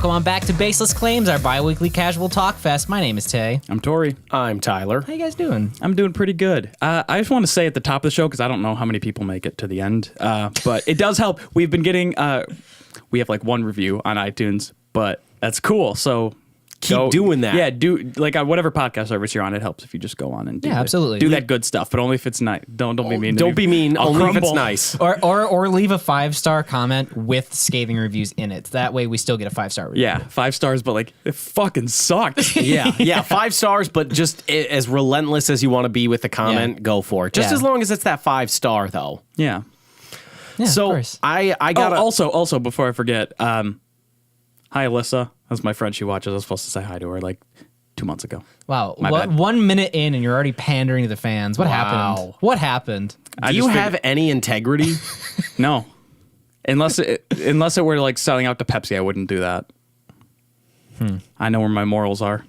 Welcome on back to Baseless Claims, our bi-weekly casual talk fest. My name is Tay. I'm Tori. I'm Tyler. How you guys doing? I'm doing pretty good. I just want to say at the top of the show, because I don't know how many people make it to the end, but it does help. We've been getting, we have like one review on iTunes, but that's cool. So Keep doing that. Yeah, do like whatever podcast service you're on. It helps if you just go on and do absolutely. do that good stuff, but only if it's nice. Don't be mean. Don't be mean. I'll Only if crumble. it's nice. Or leave a 5-star comment with scathing reviews in it. That way we still get a 5-star review. Yeah, 5 stars, but like it fucking sucked. Yeah, 5 stars, but just as relentless as you want to be with the comment, go for it. Just Yeah. as long as it's that 5-star, though. Yeah. Yeah, So of course. I got Also before I forget, hi Alyssa. That's my friend. She watches. I was supposed to say hi to her like 2 months ago. Wow. My bad. 1 minute in and you're already pandering to the fans. What Wow. happened? What happened? Do you have any integrity? No, unless it were like selling out to Pepsi, I wouldn't do that. I know where my morals are.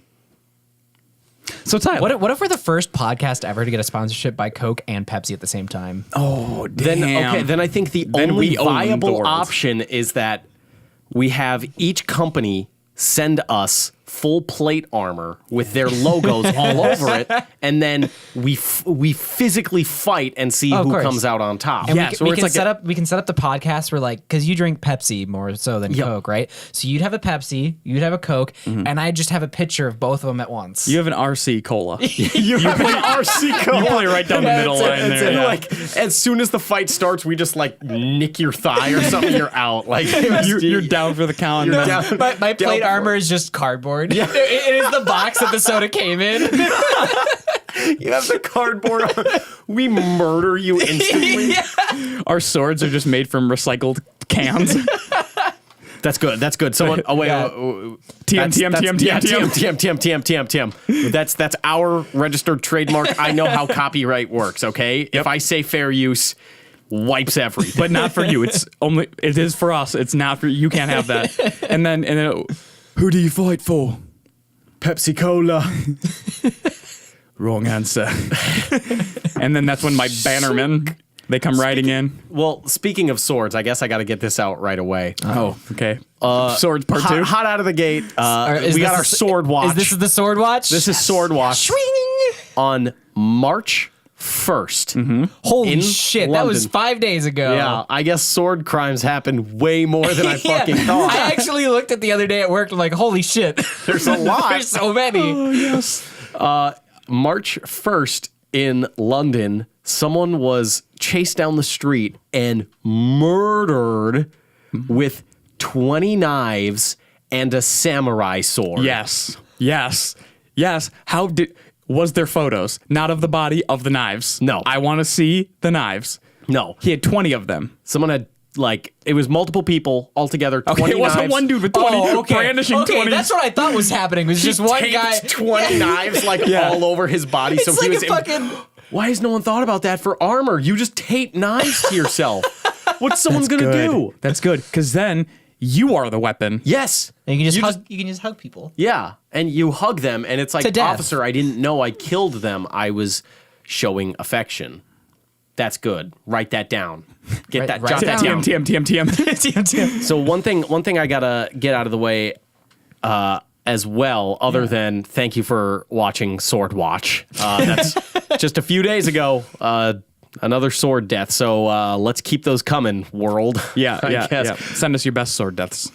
So Tyler, What if we're the first podcast ever to get a sponsorship by Coke and Pepsi at the same time? oh Then damn. then I think the Then only we own the viable world. option is that we have each company send us full plate armor with their logos all over it, and then we physically fight and see of who course. comes out on top. And Yeah, we, so we it's can like set up. We can set up the podcast where, like, because you drink Pepsi more so than Coke, right? So you'd have a Pepsi, you'd have a Coke, and I just have a picture of both of them at once. you have an RC cola. You have an RC Coke. You play right down the middle line And there. yeah. like, as soon as the fight starts, we just like nick your thigh or something. You're out. Like You're down for the count. You're and down. then- my plate Down armor is just cardboard. Yeah. It is the box that the soda came in. You have the cardboard. We murder you instantly. Our swords are just made from recycled cans. That's good. That's good. Someone. Oh wait. Yeah. TM. That's our registered trademark. I know how copyright works. Okay. If I say fair use, wipes everything. But not for you. It is for us. It's not for you. Can't have that. And then who do you fight for? Pepsi Cola. Wrong answer. And then that's when my bannermen, they come riding in. Well, speaking of swords, I guess I got to get this out right away. Oh, okay. Swords part 2. Hot out of the gate. We got our sword watch. Is this the sword watch? This is sword watch Swing! on March 1st. Holy in shit! That was London. 5 days ago. Yeah, I guess sword crimes happen way more than I Yeah. fucking thought. I actually looked at the other day at work. I'm like, holy shit! There's a lot. There's so many. March 1st in London, someone was chased down the street and murdered with 20 knives and a samurai sword. Yes. Was there photos? Not of the body, of the knives. No. I want to see the knives. No. He had 20 of them. Someone had, like, it was multiple people altogether. 20 Okay, it wasn't knives. one dude with 20 brandishing 20. That's what I thought was happening. Was just one Taped guy. 20 knives, like, all over his body. It's so like he was a fucking. Why has no one thought about that for armor? You just tape knives to yourself. What's someone going to do? That's good, because then you are the weapon. Yes. And you can just You hug. You can just hug people. Yeah, and you hug them, and it's To like, death. officer, I didn't know I killed them. I was showing affection. That's good. Write that down. Get that. Write Jot it that down. down. TM. So one thing I gotta get out of the way, as well, other than thank you for watching Sword Watch. That's just a few days ago. Another sword death. So let's keep those coming, world. I guess. Send us your best sword deaths.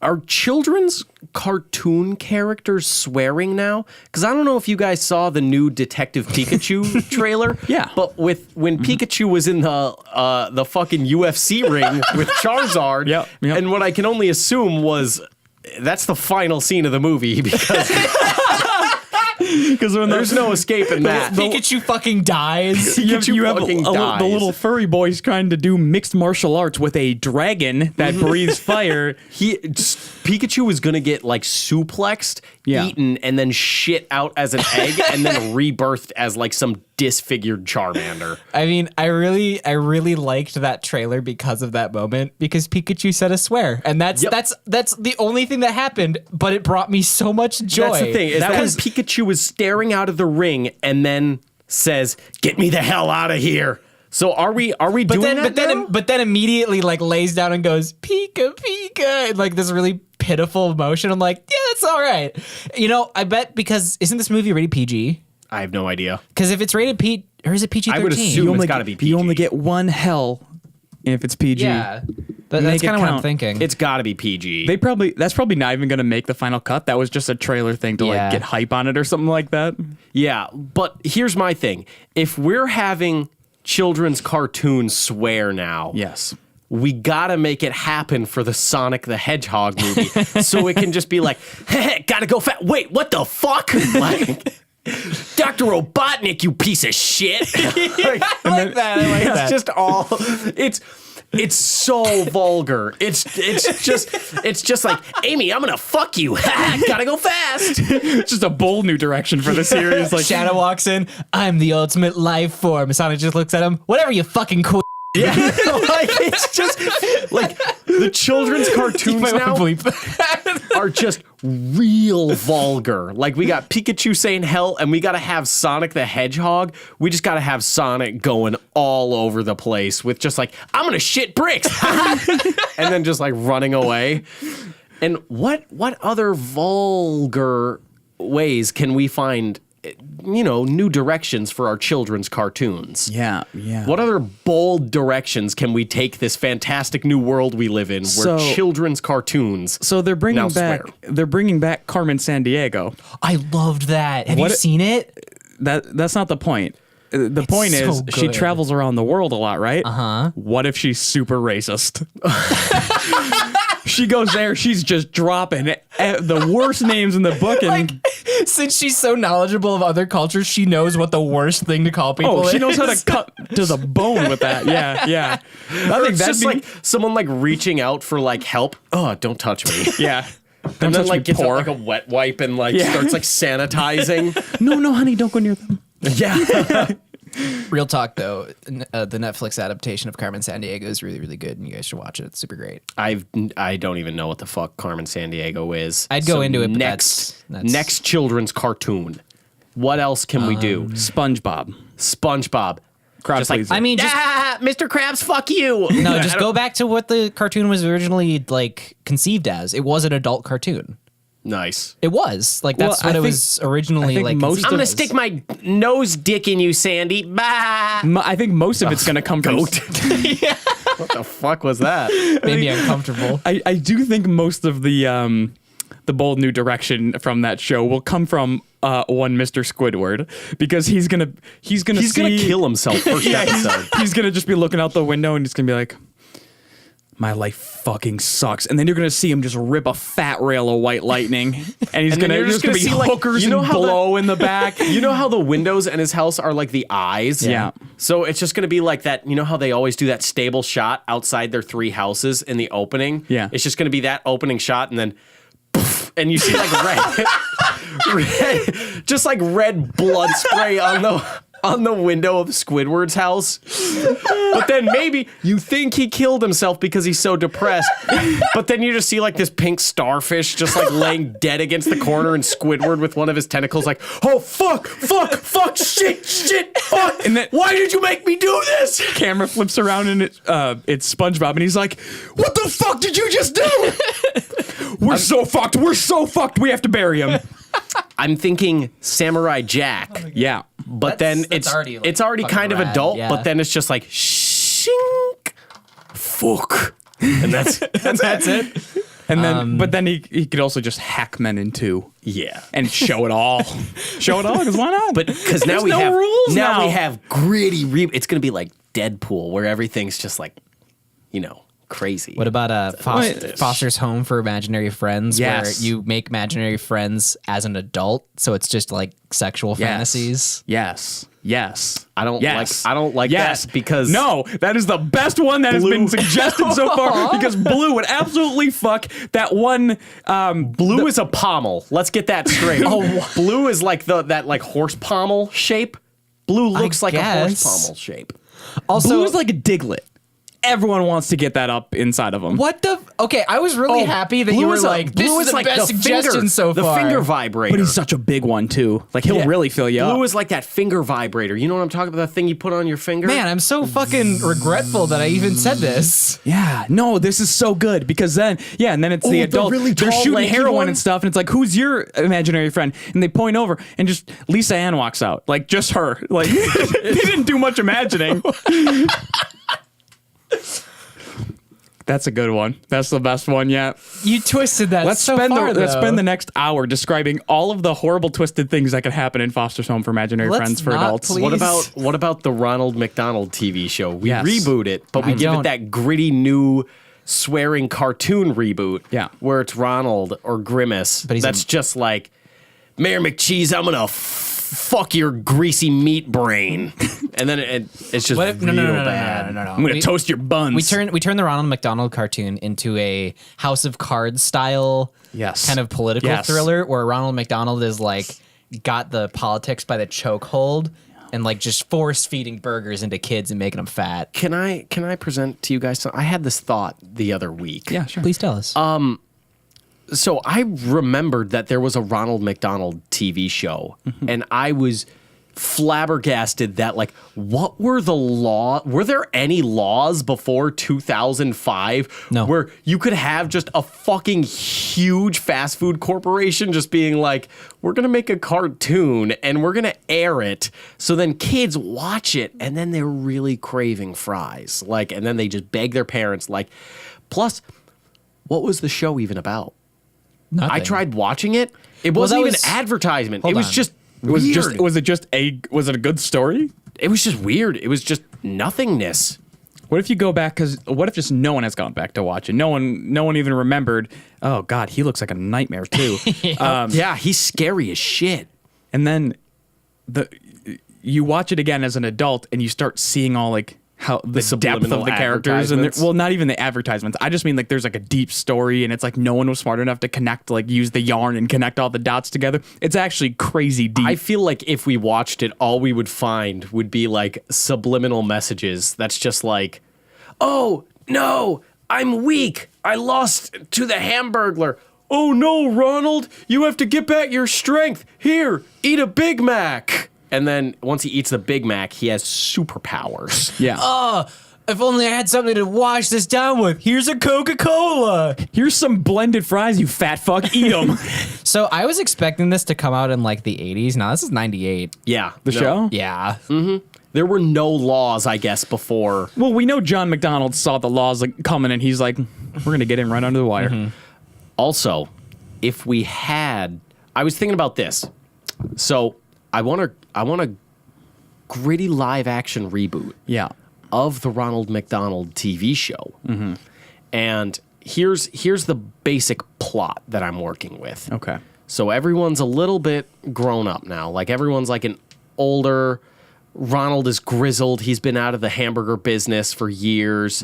Are children's cartoon characters swearing now? Because I don't know if you guys saw the new Detective Pikachu trailer. Yeah. But when Pikachu was in the fucking UFC ring with Charizard, Yep. and what I can only assume was that's the final scene of the movie because Because there's no escaping that. Pikachu fucking dies. you have fucking the dies. little furry boy's trying to do mixed martial arts with a dragon that breathes fire. Pikachu was gonna get like suplexed, Yeah. eaten, and then shit out as an egg, and then rebirthed as like some disfigured Charmander. I mean, I really liked that trailer because of that moment, because Pikachu said a swear, and that's the only thing that happened, but it brought me so much joy. That's the thing. Is that was Pikachu was staring out of the ring and then says, "Get me the hell out of here." So are we doing that now? But then immediately like lays down and goes Pika Pika in like this really pitiful emotion. I'm like, yeah, that's all right. You know, I bet because isn't this movie rated PG? I have no idea. Because if it's rated P, or is it PG-13? I would assume it's got to be PG. You only get one hell if it's PG. Yeah, that's kind of what I'm thinking. It's got to be PG. That's probably not even going to make the final cut. That was just a trailer thing to like get hype on it or something like that. Yeah, but here's my thing. If we're having children's cartoons swear now, Yes. we gotta make it happen for the Sonic the Hedgehog movie, so it can just be like, hey, gotta go fast. Wait, what the fuck? Like, Dr. Robotnik, you piece of shit. I like that. It's just all. It's so vulgar. It's just like, Amy, I'm gonna fuck you. Gotta go fast. It's just a bold new direction for the series. Like Shadow walks in. I'm the ultimate life form. Sonic just looks at him. Whatever, you fucking quit. Yeah, like it's just like the children's cartoons now are just real vulgar. Like we got Pikachu saying hell, and we got to have Sonic the Hedgehog. We just got to have Sonic going all over the place with just like, I'm gonna shit bricks, and then just like running away. And what other vulgar ways can we find? You know, new directions for our children's cartoons. Yeah. What other bold directions can we take this fantastic new world we live in, where children's cartoons? So they're bringing now back. swear. They're bringing back Carmen Sandiego. I loved that. Have you seen it? That's not the point. The point so is she good. travels around the world a lot, right? What if she's super racist? She goes there, she's just dropping the worst names in the book. And Since she's so knowledgeable of other cultures, she knows what the worst thing to call people is. she knows how to cut to the bone with that. Yeah. I think It's that's just like someone like reaching out for like help. Oh, don't touch me. yeah. And then like gets out, poor. like a wet wipe and like starts like sanitizing. No, honey, don't go near them. Yeah. Real talk, though, the Netflix adaptation of Carmen Sandiego is really, really good, and you guys should watch it. It's super great. I don't even know what the fuck Carmen Sandiego is. I'd go into it, but next that's- next children's cartoon. What else can we do? SpongeBob. SpongeBob. Crowd Just like, pleaser. I mean, just Mr. Krabs, fuck you. no, just go back to what the cartoon was originally like conceived as. It was an adult cartoon. Nice. It was like that's Well, what I it think- was originally I think like. most conceived I'm gonna as. stick my nose dick in you, Sandy. Bah. I think most of it's going to come from. What the fuck was that? Maybe uncomfortable. I do think most of the bold new direction from that show will come from one Mr. Squidward, because he's gonna kill himself first episode. He's gonna just be looking out the window and he's gonna be like, my life fucking sucks. And then you're gonna see him just rip a fat rail of white lightning, and he's And then gonna you're there's just gonna gonna be see, like, hookers you know and how blow in the back. You know how the windows in his house are like the eyes? Yeah. So it's just going to be like that. You know how they always do that stable shot outside their three houses in the opening? Yeah. It's just going to be that opening shot, and then poof, and you see like red, just like red blood spray on the window of Squidward's house. But then maybe you think he killed himself because he's so depressed. But then you just see like this pink starfish just like laying dead against the corner, and Squidward with one of his tentacles like, oh, fuck, shit, fuck. And then- why did you make me do this? Camera flips around and it's SpongeBob, and he's like, what the fuck did you just do? We're so fucked. We have to bury him. I'm thinking Samurai Jack. Yeah. But That's- then that's already, like, it's already fucking kind of rad, adult, yeah. but then it's just like shink, fuck, and that's it. And then, but then he could also just hack men in two Yeah, and show it all. Because why not? but because now There's we no have rules now now. we have gritty. It's gonna be like Deadpool, where everything's just like, crazy. What about Foster's Home for Imaginary Friends, Yes. where you make imaginary friends as an adult, so it's just like sexual fantasies? Yes. I don't like that because no, that is the best one that has been suggested so far, because Blue would absolutely fuck that one. Blue is a pommel. Let's get that straight. Blue is like that like horse pommel shape. Blue looks like a horse guess. pommel shape. Also, Blue is like a Diglett. everyone wants to get that up inside of them. What the? Okay, I was really happy that you were like, this is the best suggestion so far. The finger vibrator. But he's such a big one too. Like he'll really fill you up. Blue is like that finger vibrator. You know what I'm talking about? That thing you put on your finger? Man, I'm so fucking regretful that I even said this. Yeah, no, this is so good because then, and then it's the adult. really They're tall, shooting lanky heroin one? and stuff, and it's like, who's your imaginary friend? And they point over, and just Lisa Ann walks out, like just her. Like they didn't do much imagining. That's a good one. That's the best one yet. You twisted that Let's so spend far, let's though. spend the next hour describing all of the horrible twisted things that could happen in Foster's Home for Imaginary Let's Friends for not, adults. please. What about the Ronald McDonald TV show? We Yes. reboot it, but we I give don't. it that gritty new swearing cartoon reboot. Yeah. Where it's Ronald or Grimace. But he's that's just like, Mayor McCheese, I'm gonna fuck your greasy meat brain. And then it's just What if, real no, bad. I'm gonna toast your buns. We turn the Ronald McDonald cartoon into a House of Cards style kind of political thriller where Ronald McDonald is like got the politics by the chokehold and like just force feeding burgers into kids and making them fat. Can I present to you guys something? I had this thought the other week. Yeah, sure. Please tell us. So I remembered that there was a Ronald McDonald TV show, and I was flabbergasted that like, what were the law? Were there any laws before 2005 No. where you could have just a fucking huge fast food corporation just being like, we're gonna make a cartoon and we're gonna air it, so then kids watch it and then they're really craving fries, like, and then they just beg their parents, like, plus, what was the show even about? Nothing. I tried watching it. It wasn't that even was- advertisement. Hold It was on. just Was weird. it just a good story? It was just weird. It was just nothingness. What if you go back? Because what if just no one has gone back to watch it? No one even remembered. Oh God, he looks like a nightmare too. Yeah, he's scary as shit. And then you watch it again as an adult, and you start seeing all like how the depth subliminal of the characters, and advertisements. well, not even the advertisements. I just mean like there's like a deep story, and it's like no one was smart enough to connect, like use the yarn and connect all the dots together. It's actually crazy deep. I feel like if we watched it, all we would find would be like subliminal messages. That's just like, oh no, I'm weak. I lost to the Hamburglar. Oh no, Ronald, you have to get back your strength. Here, eat a Big Mac. And then once he eats the Big Mac, he has superpowers. yeah. If only I had something to wash this down with. Here's a Coca-Cola. Here's some blended fries, you fat fuck. Eat them. So I was expecting this to come out in like the 80s. Now this is 98. Yeah. The show? Yeah. There were no laws, I guess, before. Well, we know John McDonald saw the laws like, coming, and he's like, we're going to get him right under the wire. Also, if we had, I was thinking about this. So I want a gritty live action reboot Yeah. of the Ronald McDonald TV show. And here's the basic plot that I'm working with. Okay. So everyone's a little bit grown up now. Like everyone's like an older. Ronald is grizzled. He's been out of the hamburger business for years.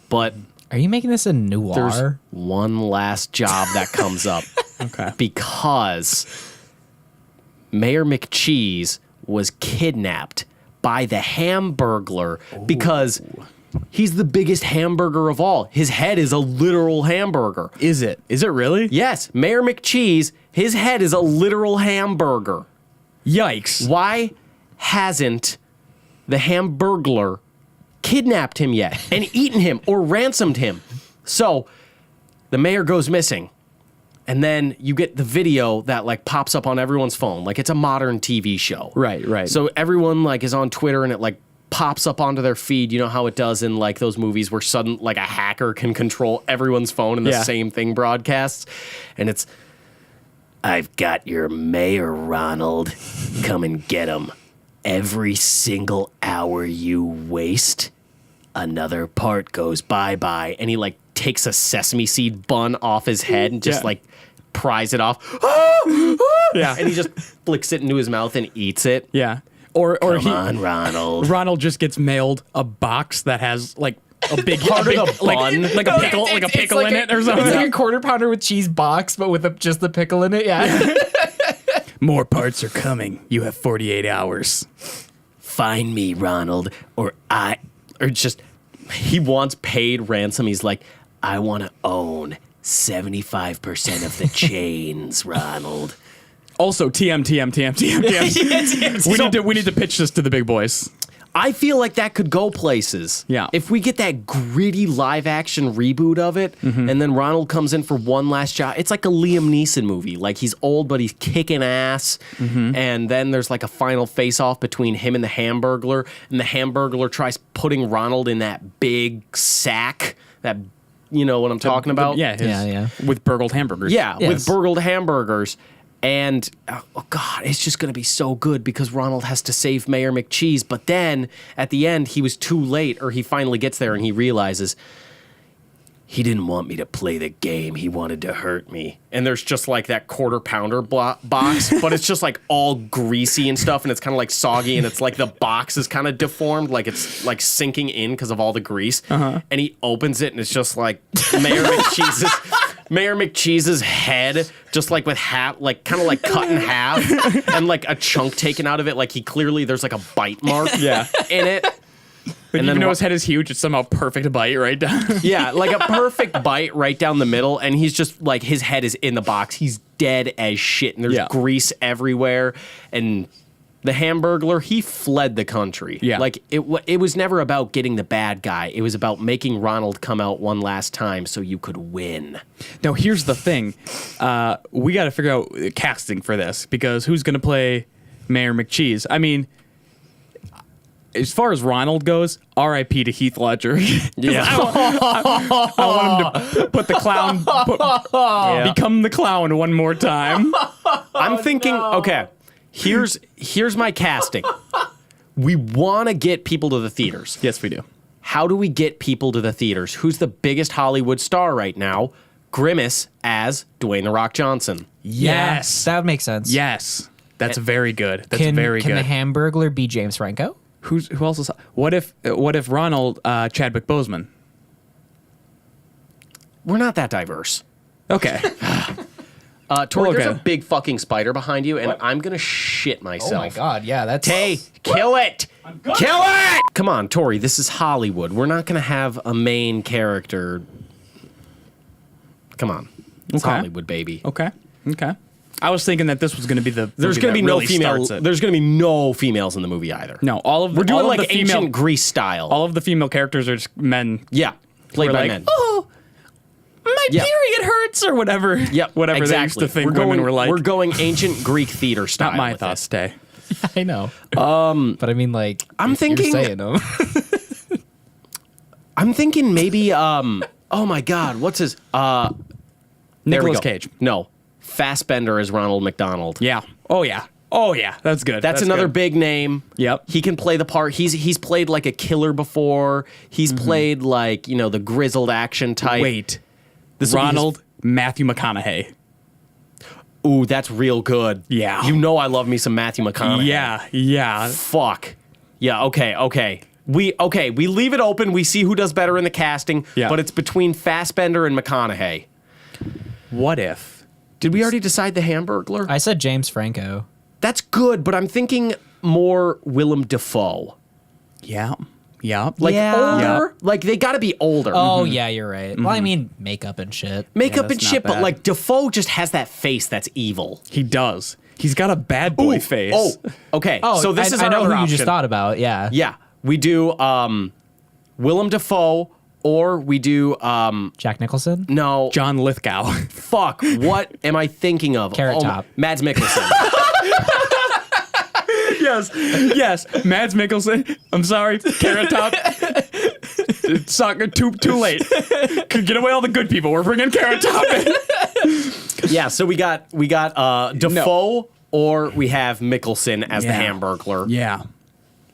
But Are you making this a noir? there's one last job that comes up. Okay. Because Mayor McCheese was kidnapped by the Hamburglar because he's the biggest hamburger of all. His head is a literal hamburger. Is it? Is it really? Yes, Mayor McCheese, his head is a literal hamburger. Yikes. Why hasn't the Hamburglar kidnapped him yet and eaten him or ransomed him? So the mayor goes missing. And then you get the video that like pops up on everyone's phone. Like it's a modern TV show. Right, right. So everyone like is on Twitter and it like pops up onto their feed. You know how it does in like those movies where sudden like a hacker can control everyone's phone and the Yeah. same thing broadcasts. And it's, I've got your mayor, Ronald. Come and get him. Every single hour you waste, another part goes bye-bye. And he like takes a sesame seed bun off his head and just Yeah. like pries it off. Yeah. And he just flicks it into his mouth and eats it. Yeah. Or Come on, Ronald. Ronald just gets mailed a box that has like a big Part of big- the bun? like a pickle, like a pickle in it or something. It's like a quarter pounder with cheese box, but with just the pickle in it. Yeah. More parts are coming. You have 48 hours. Find me, Ronald, or just he once paid ransom. He's like, I want to own 75% of the chains, Ronald. Also, TM. We need to pitch this to the big boys. I feel like that could go places. Yeah. If we get that gritty live action reboot of it, and then Ronald comes in for one last job, it's like a Liam Neeson movie. Like he's old, but he's kicking ass. And then there's like a final face off between him and the Hamburglar. And the Hamburglar tries putting Ronald in that big sack. That, you know what I'm talking about? Yeah. With burgled hamburgers. Yeah, Yes. with burgled hamburgers. And, oh God, it's just going to be so good because Ronald has to save Mayor McCheese. But then, at the end, he was too late, or he finally gets there and he realizes he didn't want me to play the game. He wanted to hurt me. And there's just like that quarter pounder box, but it's just like all greasy and stuff, and it's kind of like soggy, and it's like the box is kind of deformed, like it's like sinking in because of all the grease. And he opens it, and it's just like Mayor McCheese's head, just like with half, like kind of like cut in half, and like a chunk taken out of it. Like there's like a bite mark in it. But And even then though his head is huge, it's somehow perfect bite right down. Yeah, like a perfect bite right down the middle, and he's just like, his head is in the box. He's dead as shit, and there's grease everywhere. And the Hamburglar, he fled the country. Yeah. Like it was never about getting the bad guy. It was about making Ronald come out one last time so you could win. Now, here's the thing. We got to figure out casting for this, because who's going to play Mayor McCheese? I mean, as far as Ronald goes, R.I.P. to Heath Ledger. Yeah. I want him to put the clown, become the clown one more time. I'm thinking, okay, here's my casting. We want to get people to the theaters. Yes, we do. How do we get people to the theaters? Who's the biggest Hollywood star right now? Grimace as Dwayne The Rock Johnson. Yes. That would make sense. Yes. That's very good. That's Can very the good. Hamburglar be James Franco? Who else is? What if Ronald Chadwick Boseman? We're not that diverse. Okay. Tori, Okay. there's a big fucking spider behind you, and I'm gonna shit myself. Oh my God, yeah, that's... Tay, kill it! Kill it! Come on, Tori, this is Hollywood. We're not gonna have a main character. Come on. It's Okay. Hollywood, baby. Okay. I was thinking that this was going to be the. There's going to be no female. There's going to be no females in the movie either. No, We're doing all like of the female, ancient Greece style. All of the female characters are just men. Yeah, played We're by like, men. oh, my period hurts or whatever. Yep, whatever exactly. they used to think women were like. We're going ancient Greek theater style. Not my with thoughts, it. Tay. I know. But I mean, like, I'm thinking- you're saying them. I'm thinking maybe. Oh my God, what's his? There we Nicolas go. Cage. No, Fassbender as Ronald McDonald. Yeah. Oh yeah. That's good. That's another good. big name. Yep. He can play the part. He's played like a killer before. He's played like, the grizzled action type. Wait. This will be Ronald Matthew McConaughey. Ooh, that's real good. Yeah. You know I love me some Matthew McConaughey. Yeah. Fuck. Yeah, okay. We leave it open. We see who does better in the casting, Yeah. but it's between Fassbender and McConaughey. What if? Did we already decide the Hamburglar? I said James Franco. That's good, but I'm thinking more Willem Dafoe. Yeah. Like Yeah. older? Like they got to be older. Oh, yeah, you're right. Well, I mean, makeup and shit. Makeup that's and not shit, but bad. like Dafoe just has that face that's evil. He does. He's got a bad boy face. Oh, okay. Oh, so this I, is I our know other who you option. just thought about. Yeah. Yeah, we do Willem Dafoe, or we do Jack Nicholson. no. John Lithgow. Fuck. What am I thinking of? Carrot Top. Mads Mikkelsen. yes. Mads Mikkelsen. I'm sorry. Carrot Top. It's not too late. Get away all the good people. We're bringing Carrot Top in. Yeah. So we got Dafoe, or we have Mikkelsen as the Yeah. Hamburglar. Yeah.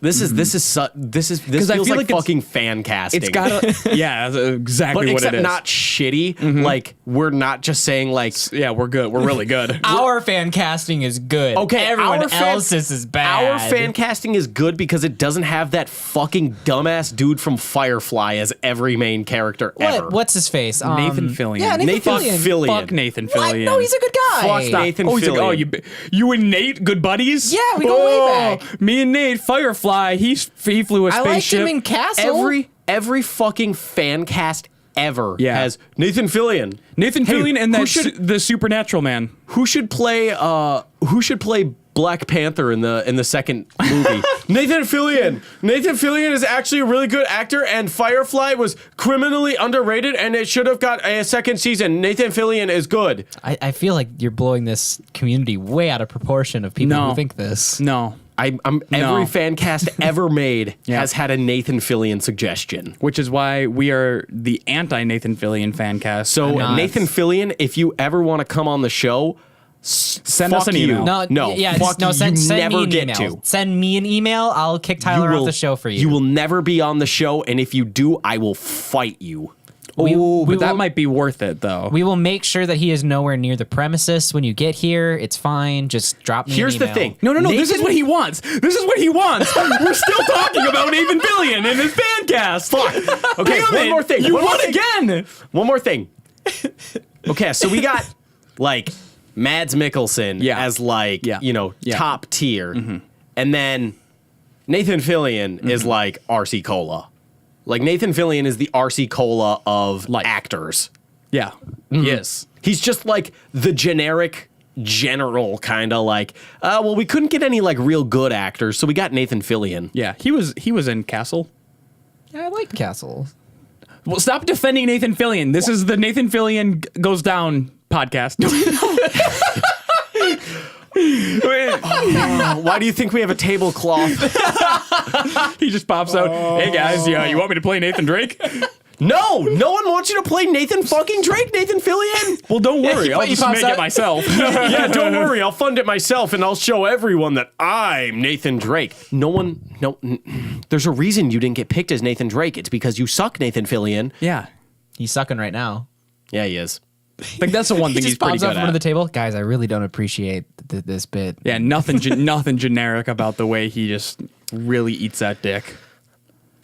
This feels I like feel like fucking fan casting. It's got a. Yeah, that's exactly but what except it is. not shitty. Like we're not just saying like. Yeah, we're good. We're really good. Our fan casting is good. Okay, everyone our fan- else's is bad. Our fan casting is good because it doesn't have that fucking dumbass dude from Firefly as every main character ever. What's his face? Nathan Fillion. Yeah, Nathan Fillion. Fillion. Fuck Nathan What? Fillion. No, he's a good guy. Fuck Nathan Oh, he's like, Fillion. you and Nate, good buddies? Yeah, we go way back. Me and Nate, Firefly. He flew a I liked spaceship. him in Castle. every fucking fan cast ever has Nathan Fillion. Nathan Fillion and the Supernatural man. Who should play Black Panther in the second movie? Nathan Fillion. Nathan Fillion is actually a really good actor, and Firefly was criminally underrated, and it should have got a second season. Nathan Fillion is good. I feel like you're blowing this community way out of proportion of people who think this. No. Every fan cast ever made has had a Nathan Fillion suggestion. Which is why we are the anti-Nathan Fillion fan cast. So Nathan Fillion, if you ever want to come on the show, send us an email. Send me an email. Send me an email. I'll kick Tyler off the show for you. You will never be on the show, and if you do, I will fight you. That might be worth it, though. We will make sure that he is nowhere near the premises when you get here. It's fine. Just drop me an email. Here's the thing. No. This is what he wants. We're still talking about Nathan Fillion and his fan cast. Fuck. Okay, one more thing. You won again. One more thing. Okay, so we got, like, Mads Mikkelsen as, like, top tier. Mm-hmm. And then Nathan Fillion is, like, RC Cola. Like, Nathan Fillion is the RC Cola of actors. Yeah. Mm-hmm. Yes. He's just like the generic general kind of like, well, we couldn't get any like real good actors, so we got Nathan Fillion. Yeah, he was in Castle. Yeah, I like Castle. Well, stop defending Nathan Fillion. This is the Nathan Fillion Goes Down podcast. Why do you think we have a tablecloth? He just pops out. Hey guys, you want me to play Nathan Drake? No one wants you to play Nathan fucking Drake, Nathan Fillion. Well, don't worry, I'll just make it myself. Yeah, don't worry, I'll fund it myself, and I'll show everyone that I'm Nathan Drake. There's a reason you didn't get picked as Nathan Drake. It's because you suck, Nathan Fillion. Yeah, he's sucking right now. Yeah, he is. Like that's the one thing he's pretty good at. Under the table, guys. I really don't appreciate this bit. Yeah, nothing generic about the way he just really eats that dick.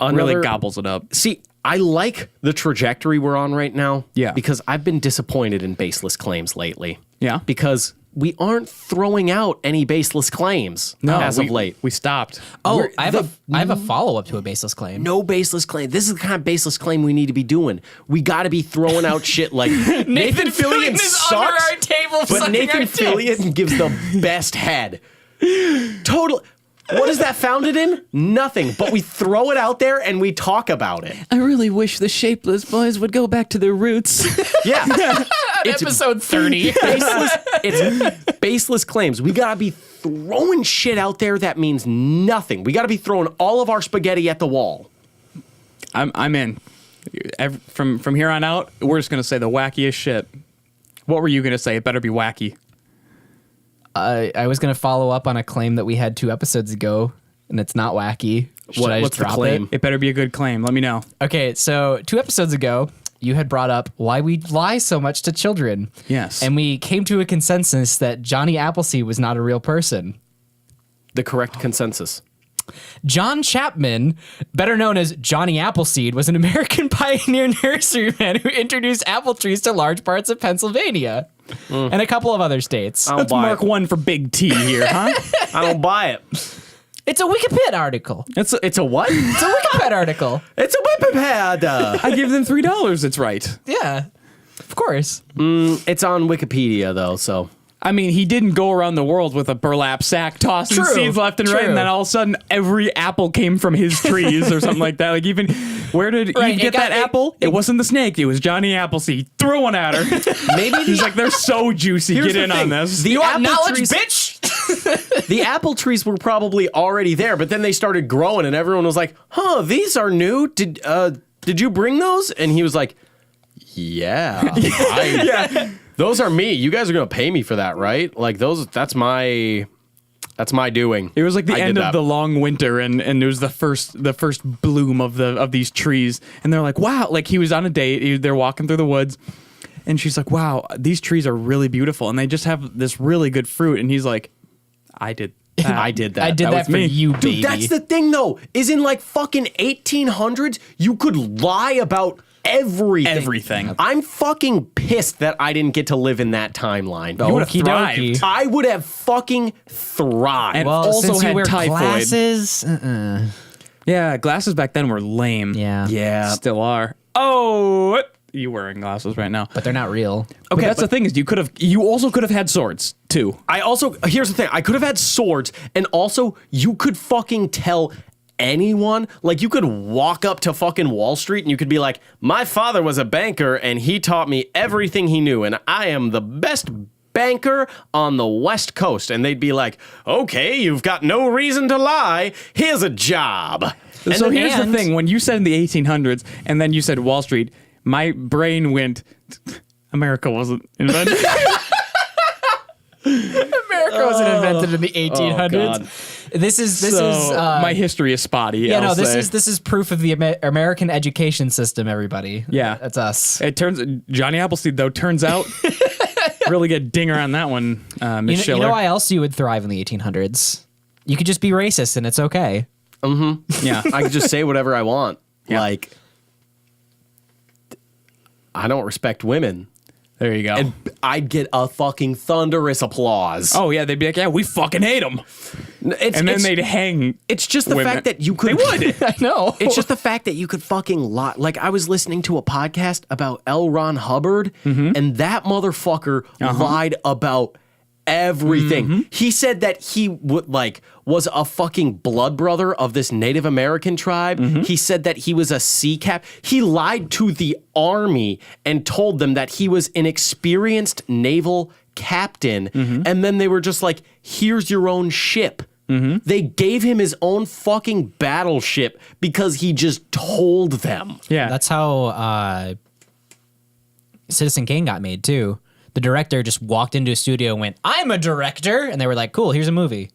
Really gobbles it up. See, I like the trajectory we're on right now. Yeah, because I've been disappointed in baseless claims lately. Yeah, because we aren't throwing out any baseless claims as of late. We stopped. Oh, I have a follow-up to a baseless claim. No baseless claim. This is the kind of baseless claim we need to be doing. We got to be throwing out shit like Nathan Fillion sucks, under our table, but Nathan Fillion gives the best head. Total. What is that founded in? Nothing. But we throw it out there and we talk about it. I really wish the Shapeless boys would go back to their roots. Yeah. It's episode 30. It's baseless claims. We got to be throwing shit out there that means nothing. We got to be throwing all of our spaghetti at the wall. I'm in. From here on out, we're just going to say the wackiest shit. What were you going to say? It better be wacky. I was going to follow up on a claim that we had 2 episodes ago, and it's not wacky. What's the claim? It better be a good claim. Let me know. Okay, so 2 episodes ago, you had brought up why we lie so much to children. Yes. And we came to a consensus that Johnny Appleseed was not a real person. The correct consensus. John Chapman, better known as Johnny Appleseed, was an American pioneer nurseryman who introduced apple trees to large parts of Pennsylvania and a couple of other states. Let's mark one for Big T here, huh? I don't buy it. It's a Wikipedia article. It's a what? It's a Wikipedia article. It's a Wikipedia. I give them $3. It's right. Yeah, of course. It's on Wikipedia though, so. I mean, he didn't go around the world with a burlap sack tossing seeds left and right, and then all of a sudden every apple came from his trees or something like that. Like even, where did Eve get that apple? It wasn't the snake. It was Johnny Appleseed. Threw one at her. Maybe he's like, they're so juicy. Get in on this. You want knowledge, bitch? The apple trees were probably already there, but then they started growing, and everyone was like, "Huh, these are new. Did you bring those?" And he was like, "Yeah, yeah." Those are me. You guys are gonna pay me for that, right? Like those. That's my doing. It was like the end of the long winter, and it was the first bloom of these trees, and they're like, wow. Like he was on a date. They're walking through the woods, and she's like, wow, these trees are really beautiful, and they just have this really good fruit. And he's like, I did that. I did that. I did that for you, baby. Dude, that's the thing, though. Is in like fucking 1800s, you could lie about everything. I'm fucking pissed that I didn't get to live in that timeline. You would have thrived. I would have fucking thrived. And also since had you wear typhoid. glasses, Yeah, glasses back then were lame. Yeah. Still are. Oh, you wearing glasses right now. But they're not real. Okay, but that's the thing is you also could have had swords too. Here's the thing. I could have had swords, and also you could fucking tell anyone, like you could walk up to fucking Wall Street and you could be like, my father was a banker and he taught me everything he knew and I am the best banker on the West Coast. And they'd be like, okay, you've got no reason to lie. Here's a job. So here's the thing. When you said in the 1800s and then you said Wall Street, my brain went, America wasn't invented. America wasn't invented in the 1800s. This is my history is spotty. Yeah, this is proof of the American education system. Everybody, yeah, that's us. It turns Johnny Appleseed though turns out really get dinger on that one, Miss Schiller. You know why else you would thrive in the 1800s? You could just be racist and it's okay. Mm-hmm. Yeah, I could just say whatever I want. Yeah. Like, I don't respect women. There you go. And I'd get a fucking thunderous applause. Oh yeah, they'd be like, yeah, we fucking hate them. And then they'd hang. It's just the fact that you could. They would. I know. It's just the fact that you could fucking lie. Like, I was listening to a podcast about L. Ron Hubbard, and that motherfucker lied about everything. He said that he was a fucking blood brother of this Native American tribe. He said that he was a sea cap. He lied to the army and told them that he was an experienced naval captain. And then they were just like, here's your own ship. They gave him his own fucking battleship because he just told them. Yeah. That's how Citizen Kane got made too. The director just walked into a studio and went, I'm a director. And they were like, cool, here's a movie.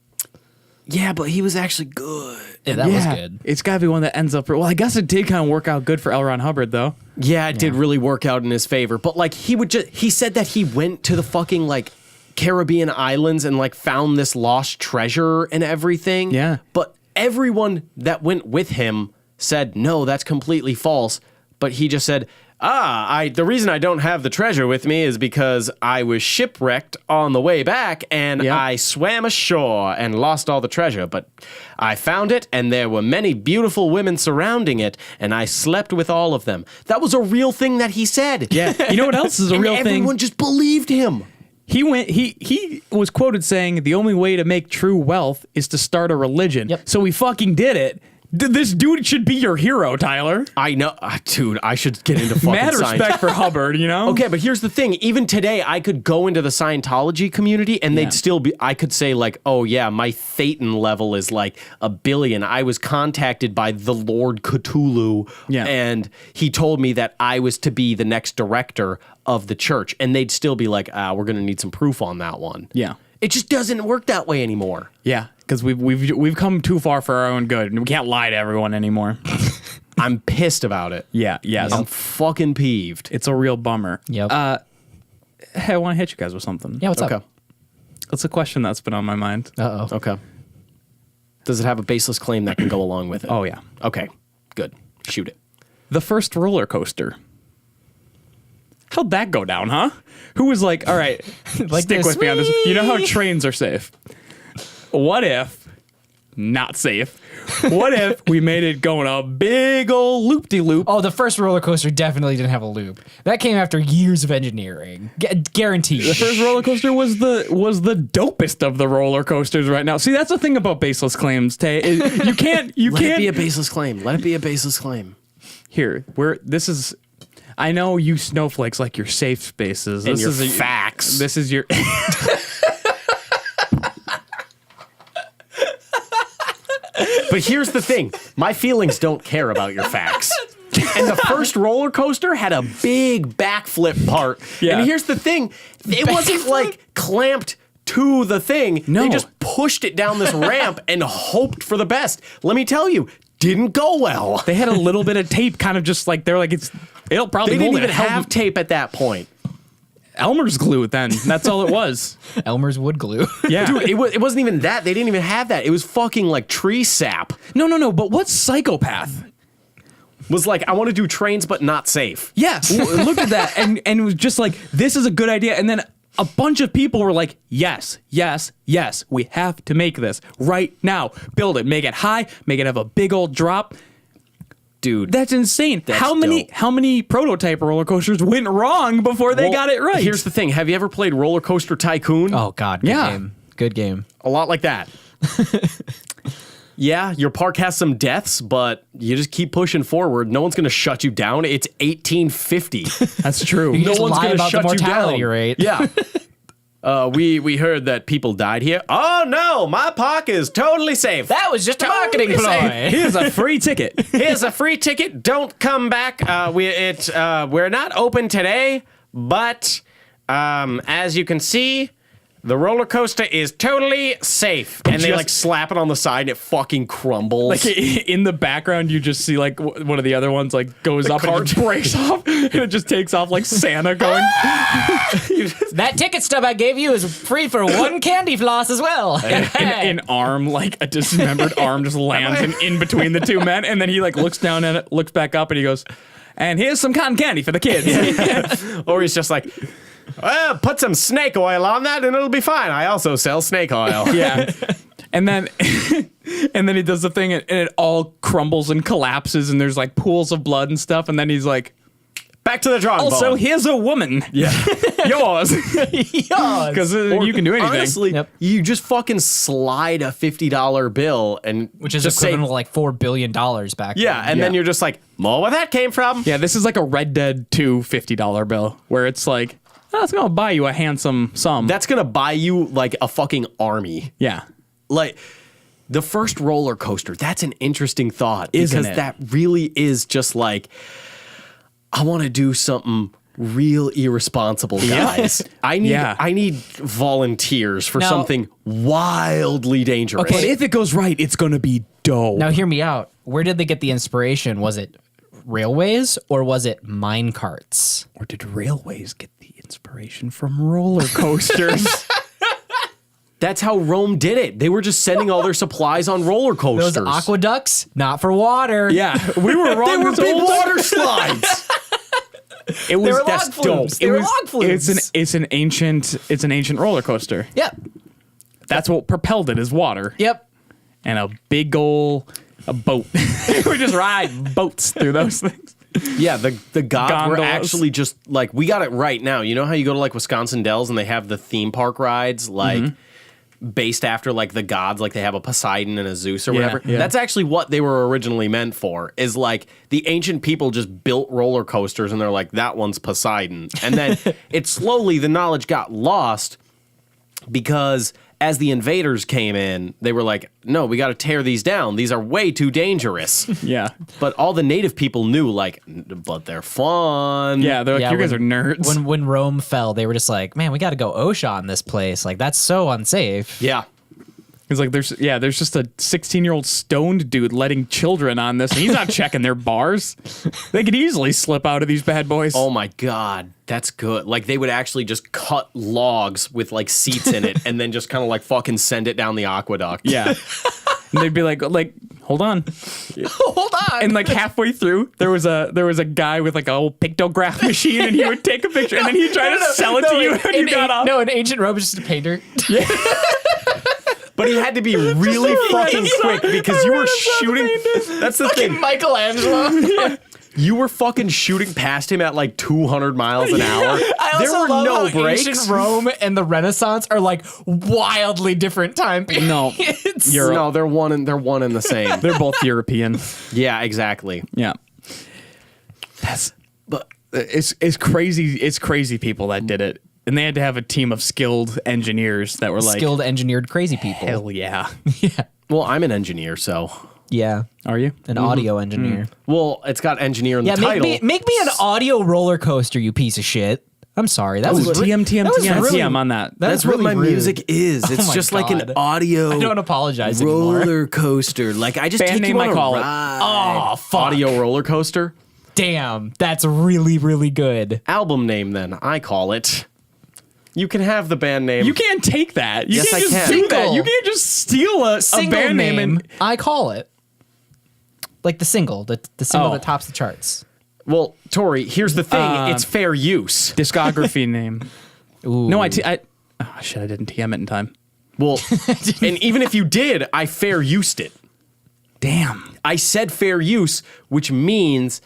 Yeah, but he was actually good. Yeah, that was good. It's got to be one that ends up. Well, I guess it did kind of work out good for L. Ron Hubbard, though. Yeah, it did really work out in his favor. But like, he said that he went to the fucking like Caribbean islands and like found this lost treasure and everything. Yeah. But everyone that went with him said, no, that's completely false. But he just said, the reason I don't have the treasure with me is because I was shipwrecked on the way back and I swam ashore and lost all the treasure. But I found it and there were many beautiful women surrounding it and I slept with all of them. That was a real thing that he said. Yeah. You know what else is a real thing? Everyone just believed him. He was quoted saying the only way to make true wealth is to start a religion. Yep. So he fucking did it. This dude should be your hero, Tyler. I know. Dude, I should get into fucking Mad respect for Hubbard, you know? Okay, but here's the thing. Even today, I could go into the Scientology community and they'd still be, I could say like, oh yeah, my Thetan level is like 1 billion. I was contacted by the Lord Cthulhu and he told me that I was to be the next director of the church. And they'd still be like, we're going to need some proof on that one. Yeah. It just doesn't work that way anymore. Yeah, because we've come too far for our own good, and we can't lie to everyone anymore. I'm pissed about it. Yeah, I'm fucking peeved. It's a real bummer. Yep. Hey, I want to hit you guys with something. Yeah, what's up? It's a question that's been on my mind. Uh-oh. Okay. Does it have a baseless claim that can go along with it? Oh, yeah. Okay, good. Shoot it. The first roller coaster. How'd that go down, huh? Who was like, all right, Like stick this, with me on this. whee! You know how trains are safe? What if, not safe, what if we made it going a big old loop-de-loop? Oh, the first roller coaster definitely didn't have a loop. That came after years of engineering. Guaranteed. The first roller coaster was the dopest of the roller coasters right now. See, that's the thing about baseless claims, Tay. You can't. Let it be a baseless claim. Let it be a baseless claim. Here, I know you snowflakes like your safe spaces. And this your is facts. This is your. But here's the thing. My feelings don't care about your facts. And the first roller coaster had a big backflip part. Yeah. And here's the thing. It wasn't like clamped to the thing. No. They just pushed it down this ramp and hoped for the best. Let me tell you, didn't go well. They had a little bit of tape, kind of just like they're like it'll probably. They didn't hold even it. have tape at that point. Elmer's glue. Then that's all it was. Elmer's wood glue. Yeah, Dude, it wasn't even that. They didn't even have that. It was fucking like tree sap. No. But what psychopath Was like, I want to do trains, but not safe. Yeah, looked at that and was just like, this is a good idea. And then a bunch of people were like, yes, we have to make this right now. Build it, make it high, make it have a big old drop. Dude, that's insane. That's how many prototype roller coasters went wrong before they got it right? Here's the thing. Have you ever played Roller Coaster Tycoon? Oh, God. Good game. A lot like that. Yeah, your park has some deaths, but you just keep pushing forward. No one's going to shut you down. It's 1850. That's true. You No just one's lie going to about the shut you mortality down. rate. Yeah. We heard that people died here. Oh no, my park is totally safe. That was just a marketing ploy. Here's a free ticket. Here's a free ticket. Don't come back. We're not open today, but as you can see, the roller coaster is totally safe. And they like slap it on the side and it fucking crumbles. Like in the background, you just see like one of the other ones like goes up and it just breaks off and it just takes off like Santa going. That ticket stub I gave you is free for one candy floss as well. An arm, like a dismembered arm, just lands in between the two men, and then he like looks down at it, looks back up, and he goes, "And here's some cotton candy for the kids." Or he's just like, well, put some snake oil on that and it'll be fine. I also sell snake oil. Yeah. And then he does the thing and it all crumbles and collapses and there's like pools of blood and stuff. And then he's like, back to the drawing board. Also, here's a woman. Yeah. Yours. Because you can do anything. Honestly, you just fucking slide a $50 bill and which is just equivalent to like $4 billion back yeah, then. and then you're just like, well, where that came from? Yeah, this is like a Red Dead 2 $50 bill where it's like, oh, it's going to buy you a handsome sum. That's going to buy you like a fucking army. Yeah. Like the first roller coaster, that's an interesting thought. Isn't because it? that really is just like, I want to do something real irresponsible, guys. I need volunteers for something wildly dangerous. Okay, but if it goes right, it's going to be dope. Now, hear me out. Where did they get the inspiration? Was it railways or was it mine carts? Or did railways get the inspiration from roller coasters? That's how Rome did it. They were just sending all their supplies on roller coasters. Those aqueducts, not for water. Yeah, we were wrong. They were this big whole time. water slides. It was were that's log flumes. dope. They were log flumes. It's an ancient roller coaster. Yep. That's what propelled it is water. Yep. And a big ol' boat. We just ride boats through those things. Yeah, the gods were Gondolas. actually just like, we got it right now. You know how you go to like Wisconsin Dells and they have the theme park rides like based after like the gods, like they have a Poseidon and a Zeus or whatever. yeah. That's actually what they were originally meant for, is like the ancient people just built roller coasters and they're like, that one's Poseidon. And then it slowly, the knowledge got lost because as the invaders came in, they were like, no, we got to tear these down. These are way too dangerous. Yeah. But all the native people knew, like, but they're fun. Yeah, they're like, Yeah, you guys are nerds. When Rome fell, they were just like, man, we got to go OSHA on this place. Like, that's so unsafe. Yeah. It's like there's just a 16-year-old stoned dude letting children on this, and he's not checking their bars. They could easily slip out of these bad boys. Oh my God, that's good. Like they would actually just cut logs with like seats in it, and then just kind of like fucking send it down the aqueduct. Yeah. And they'd be like, hold on. Hold on. And like halfway through, there was a guy with like a old pictograph machine, and he would take a picture, and then he'd try to sell it to you, and you got off. No, in ancient Rome, was just a painter. But he had to be really fucking quick because you were shooting. That's the thing. Michelangelo. You were fucking shooting past him at like 200 miles an hour. I There also were love no how breaks. ancient Rome and the Renaissance are like wildly different time periods. No, No, they're one and the same. they're both European. Yeah, exactly. Yeah. But it's crazy. It's crazy people that did it. And they had to have a team of skilled engineers that were like, Skilled, engineered, crazy people. hell yeah. Yeah. Well, I'm an engineer, so. Yeah. Are you? An audio engineer. Well, it's got engineer in Yeah, the title. make me an audio roller coaster, you piece of shit. I'm sorry. That was TM on that. That's really what my rude. music is. It's my just like an God. audio I don't apologize anymore. roller coaster. Like I just Band take name you I on call a it. ride. Oh, fuck. Audio roller coaster. Damn. That's really, really good. Album name then, I call it. You can have the band name. You can't take that. You Yes, can't I just can. do that. Single. You can't just steal a Single band name. name, I call it. Like the single that tops the charts. Well, Tori, here's the thing. It's fair use. Discography name. Ooh. No, I didn't TM it in time. Well, and even if you did, I fair used it. Damn. I said fair use, which means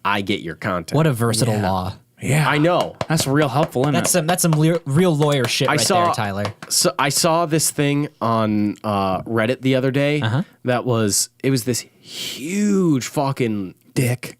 I get your content. What a versatile law. Yeah. I know. That's real helpful, isn't it? That's some real lawyer shit there, Tyler. So I saw this thing on Reddit the other day. It was this huge fucking Dick.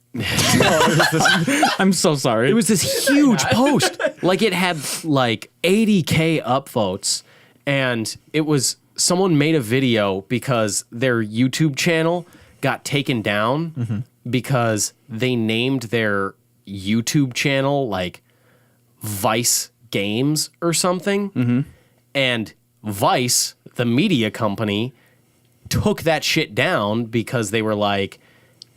I'm so sorry. It was this huge post. Like it had like 80K upvotes, and it was someone made a video because their YouTube channel got taken down because they named their YouTube channel like Vice Games or something. And Vice, the media company, took that shit down because they were like,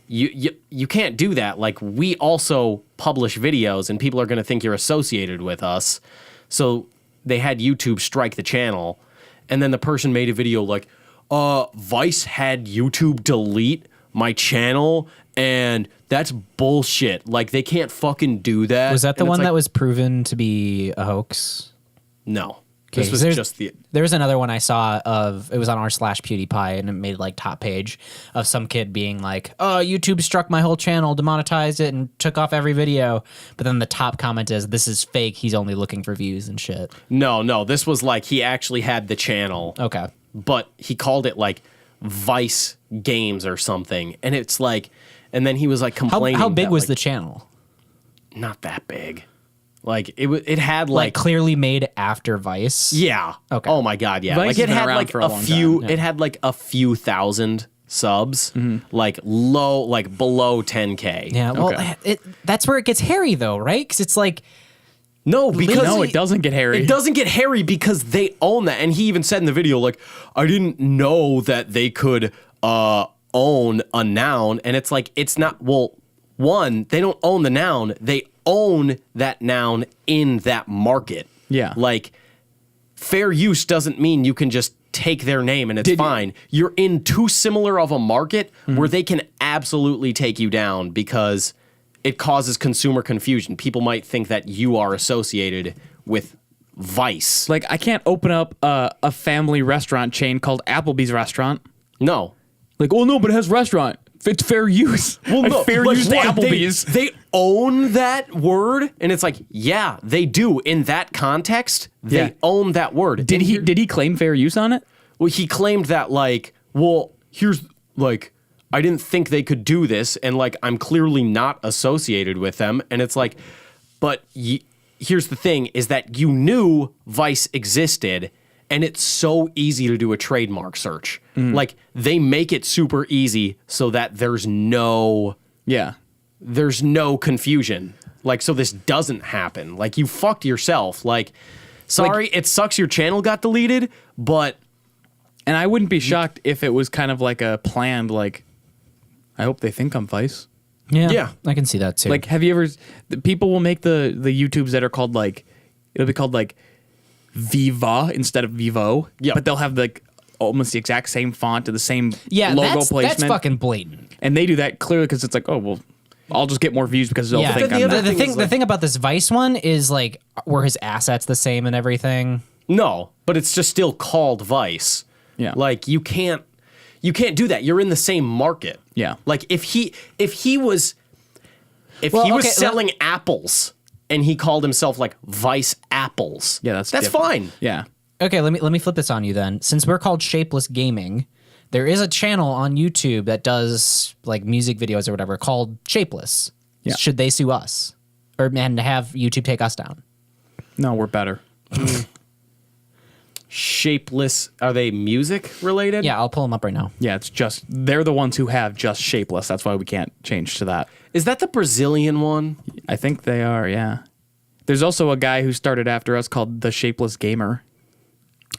you can't do that. Like, we also publish videos and people are going to think you're associated with us. So they had YouTube strike the channel. And then the person made a video like, Vice had YouTube delete my channel, and that's bullshit. Like, they can't fucking do that. Was that the one that was proven to be a hoax? No. Okay, This was just the... There was another one I saw of, it was on r/PewDiePie, and it made like top page of some kid being like, oh, YouTube struck my whole channel, demonetized it, and took off every video. But then the top comment is, this is fake, he's only looking for views and shit. No, this was like, he actually had the channel. Okay. But he called it like Vice Games or something. And it's like, and then he was like complaining. How big was like, the channel? Not that big. Like it had Like clearly made after Vice. Yeah. Okay. Oh my God. Yeah. Vice like it has been had around like for a a long few. time. It had like a few thousand subs. Like low, like below 10K. Yeah. Well, Okay. that's where it gets hairy, though, right? Because it's like, No, because No, it doesn't get hairy. It doesn't get hairy because they own that. And he even said in the video, like, I didn't know that they could own a noun. And it's like, it's not, well, one, they don't own the noun. They own that noun in that market. Yeah. Like, fair use doesn't mean you can just take their name and it's fine. You're in too similar of a market where they can absolutely take you down because it causes consumer confusion. People might think that you are associated with Vice. Like, I can't open up a family restaurant chain called Applebee's Restaurant. No. Like, oh no, but it has restaurant. It's fair use. Well, I no, fair like, use what, Applebee's. They own that word, and it's like, yeah, they do. In that context, they own that word. Did he claim fair use on it? Well, he claimed that, like, well, here's, like, I didn't think they could do this, and, like, I'm clearly not associated with them. And it's like, but here's the thing, is that you knew Vice existed, and it's so easy to do a trademark search. Like, they make it super easy so that there's no confusion. Like, so this doesn't happen. Like, you fucked yourself. Like, sorry, it sucks your channel got deleted, but... And I wouldn't be shocked if it was kind of like a planned, like, I hope they think I'm Vice. yeah, I can see that too. Like, have you ever... People will make the YouTubes that are called, like... It'll be called, like, Viva instead of Vivo. Yeah. But they'll have, like, almost the exact same font and the same yeah, logo placement. that's fucking blatant. And they do that clearly because it's like, oh, well, I'll just get more views because they'll think I'm the that. thing about this Vice one is, like, were his assets the same and everything? No, but it's just still called Vice. Yeah. Like, you can't do that. You're in the same market. Yeah. Like, if he was selling apples and he called himself like Vice Apples. Yeah, that's different. Fine. Yeah. Okay, let me flip this on you then. Since we're called Shapeless Gaming, there is a channel on YouTube that does like music videos or whatever called Shapeless. Yeah. Should they sue us? And have YouTube take us down? No, we're better. Shapeless. Are they music related? Yeah, I'll pull them up right now. Yeah, it's just, they're the ones who have just Shapeless. That's why we can't change to that. Is that the Brazilian one? I think they are, yeah. There's also a guy who started after us called The Shapeless Gamer.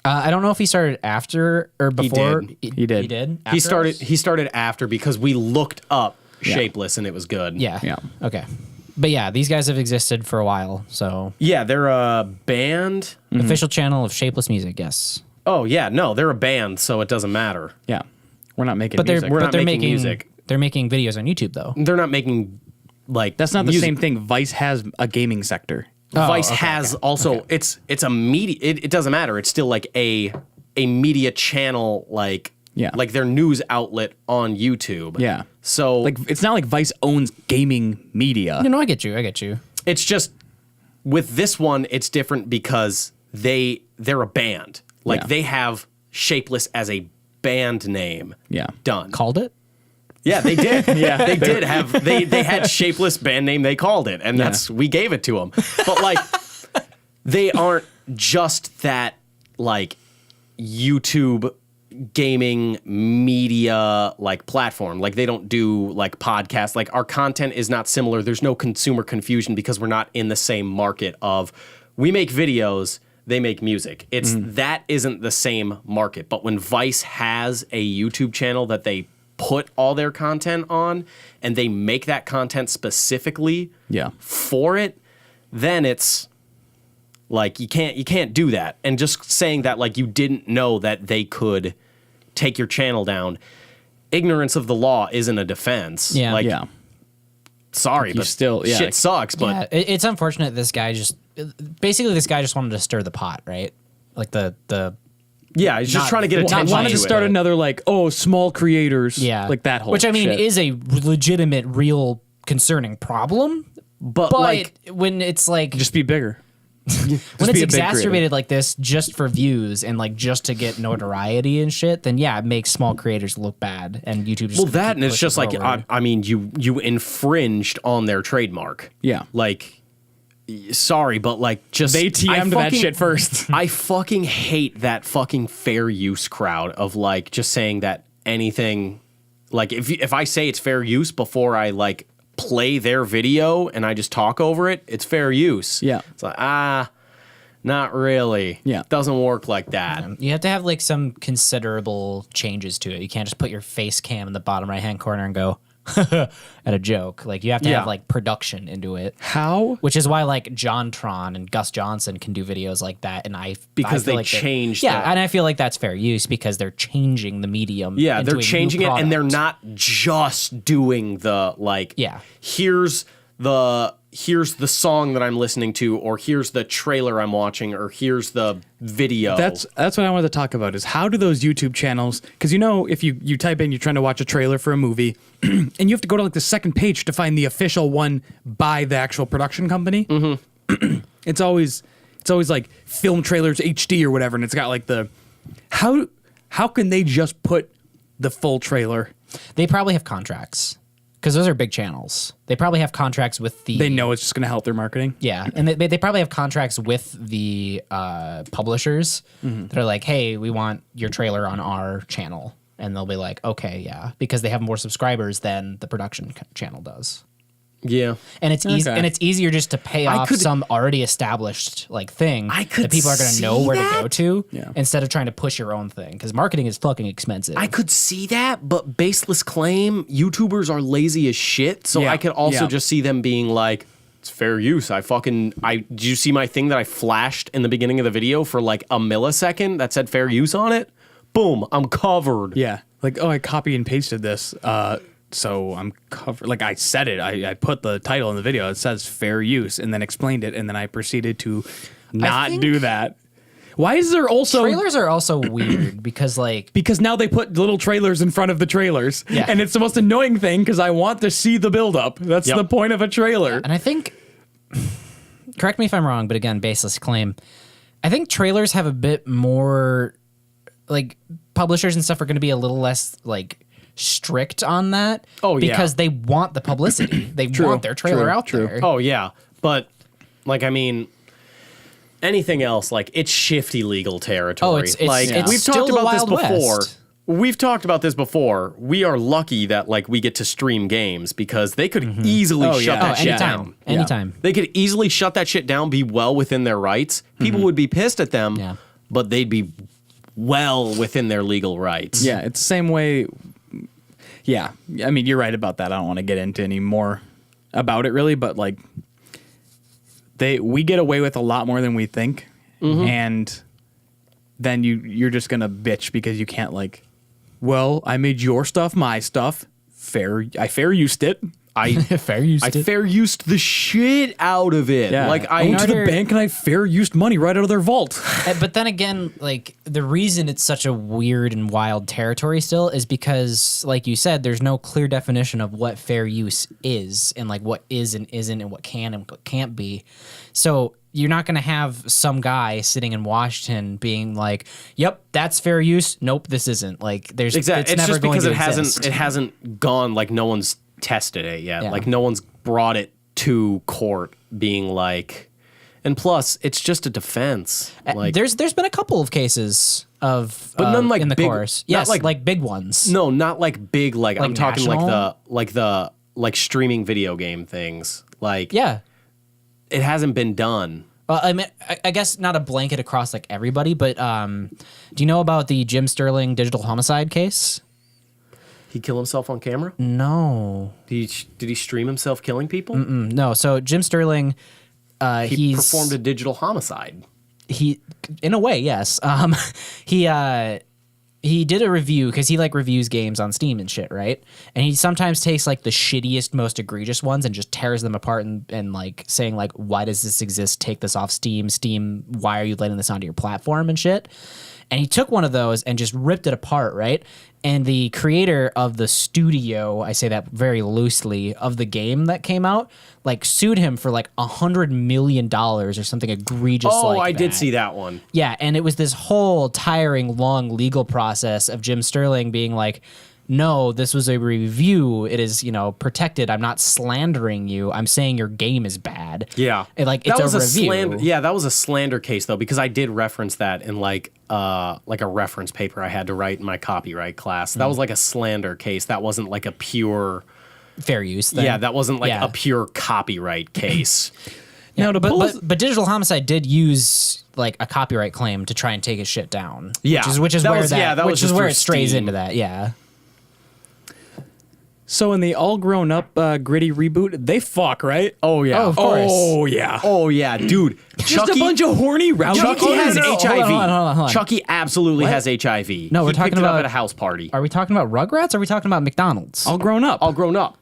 I don't know if he started after or before. He did. He did. He After us? started after because we looked up Shapeless and it was good. Yeah. Yeah. Okay. But yeah, these guys have existed for a while. So Yeah, they're a band. official channel of Shapeless Music. Yes. Oh yeah, no, they're a band, so it doesn't matter. Yeah. We're not making But they're music. We're but not they're making making music. They're making videos on YouTube though. They're not making like That's not the music. same thing. Vice has a gaming sector. Vice has also it's a media. It doesn't matter. It's still like a media channel, like their news outlet on YouTube. Yeah. So like it's not like Vice owns gaming media. No, I get you. It's just with this one, it's different because they're a band. Like they have Shapeless as a band name. Yeah. Done. Called it? Yeah, they did. They did have they had Shapeless band name, they called it, and we gave it to them. But like they aren't just that like YouTube gaming media like platform. Like they don't do like podcasts. Like our content is not similar. There's no consumer confusion because we're not in the same market of we make videos, they make music. It's that isn't the same market. But when Vice has a YouTube channel that they put all their content on and they make that content specifically for it, then it's like you can't do that. And just saying that like you didn't know that they could take your channel down, ignorance of the law isn't a defense. Yeah. Like, sorry, but still shit sucks. But it's unfortunate this guy just wanted to stir the pot, right? Like the he's just trying to get attention. Wanted to start another like small creators. Like that whole which I mean shit. is a legitimate, real, concerning problem. But like when it's like just be bigger. when it's exacerbated like this just for views and like just to get notoriety and shit, then it makes small creators look bad, and YouTube just and it's just like I mean you infringed on their trademark. Yeah, like sorry, but like just they TM'd that shit first. I fucking hate that fucking fair use crowd of like just saying that anything, like if I say it's fair use before I like play their video and I just talk over it, it's fair use. Yeah. It's like, not really. Yeah. Doesn't work like that. You have to have like some considerable changes to it. You can't just put your face cam in the bottom right hand corner and go at a joke. Like you have to have like production into it. How? Which is why like JonTron and Gus Johnson can do videos like that, and because feel they like changed. And I feel like that's fair use because they're changing the medium. Yeah, into they're changing it, and they're not just doing the like. Yeah. Here's the song that I'm listening to, or here's the trailer I'm watching, or here's the video. That's what I wanted to talk about is how do those YouTube channels, because if you type in, you're trying to watch a trailer for a movie and you have to go to like the second page to find the official one by the actual production company. It's always like film trailers HD or whatever, and it's got like the how can they just put the full trailer? They probably have contracts. Because those are big channels. They probably have contracts with the... They know it's just going to help their marketing? Yeah, and they probably have contracts with the publishers that are like, hey, we want your trailer on our channel. And they'll be like, okay, yeah. Because they have more subscribers than the production channel does. Yeah. And it's easy, and it's easier just to pay off some already established like thing that people are going to know where to go to instead of trying to push your own thing, because marketing is fucking expensive. I could see that, but Baseless claim YouTubers are lazy as shit, so I could also just see them being like, it's fair use. Did you see my thing that I flashed in the beginning of the video for like a millisecond that said fair use on it? Boom, I'm covered. Yeah. Like, I copy and pasted this. So I'm covered. Like I said it. I put the title in the video. It says fair use, and then explained it, and then I proceeded to not do that. Why is there also trailers are also weird because now they put little trailers in front of the trailers, and it's the most annoying thing because I want to see the build up. That's the point of a trailer. And I think, correct me if I'm wrong, but again, baseless claim. I think trailers have a bit more, like publishers and stuff are going to be a little less like strict on that because they want the publicity. They want their trailer out there. Oh yeah, but like I mean, anything else like it's shifty legal territory. Oh, it's we've still talked about this Wild before. West. We've talked about this before. We are lucky that like we get to stream games because they could easily shut that shit down. Anytime. They could easily shut that shit down, be well within their rights. People would be pissed at them, but they'd be well within their legal rights. Yeah, it's the same way. Yeah, I mean, you're right about that. I don't want to get into any more about it, really, but like, we get away with a lot more than we think, and then you're just gonna bitch because you can't like, well, I made your stuff my stuff. fair used it. I fair used the shit out of it. Yeah. Like I went to the bank and I fair used money right out of their vault. But then again, like the reason it's such a weird and wild territory still is because, like you said, there's no clear definition of what fair use is and like what is and isn't and what can and what can't be. So you're not going to have some guy sitting in Washington being like, "Yep, that's fair use. Nope, this isn't." Like there's exactly. It's never just going because to it hasn't gone, like no one's tested it yet. Yeah. Like no one's brought it to court being like, and plus it's just a defense. Like there's been a couple of cases of but none like in the big, course. Yes, like big ones. No, not like big. Like I'm talking national? like the streaming video game things. Like Yeah. it hasn't been done. Well, I mean, I guess not a blanket across like everybody, but do you know about the Jim Sterling digital homicide case? He killed himself on camera? No. Did he stream himself killing people? No. So Jim Sterling, He performed a digital homicide. He, in a way, yes. He did a review because he like reviews games on Steam and shit, right? And he sometimes takes like the shittiest, most egregious ones and just tears them apart and like saying like, why does this exist? Take this off Steam. Steam, why are you letting this onto your platform and shit? And he took one of those and just ripped it apart, right? And the creator of the studio, I say that very loosely, of the game that came out, like sued him for like $100 million or something egregious like that. I did see that one. Yeah, and it was this whole tiring, long legal process of Jim Sterling being like, no, this was a review. It is, protected. I'm not slandering you. I'm saying your game is bad. Yeah. And like it's a review. That was a slander case though, because I did reference that in like a reference paper I had to write in my copyright class. That was like a slander case. That wasn't like a pure fair use thing. Yeah, that wasn't like a pure copyright case. Now, but Digital Homicide did use like a copyright claim to try and take his shit down. Yeah, which is where it strays Steam. into that. Yeah. So in the all grown up gritty reboot, they fuck, right? Oh yeah, of course. Oh yeah, dude. Just a bunch of horny rowdy Chucky has kids. HIV. Hold on. Chucky absolutely has HIV. No, we're talking picked it about up at a house party. Are we talking about Rugrats? Or are we talking about McDonald's? All grown up. All grown up.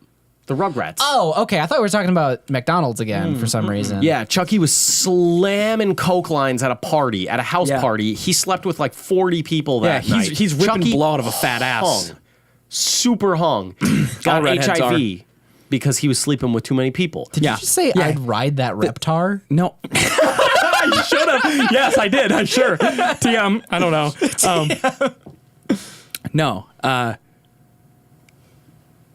The Rugrats. Oh, okay. I thought we were talking about McDonald's again for some reason. Yeah, Chucky was slamming coke lines at a party, at a house Yeah. party. He slept with like 40 people that night. He's ripping Chucky blood out of a fat ass. hung. Super hung. Got redheads HIV because he was sleeping with too many people. Did you just say I'd ride that Reptar? No. You should have. Yes, I did. I'm sure. TM. I don't know. No.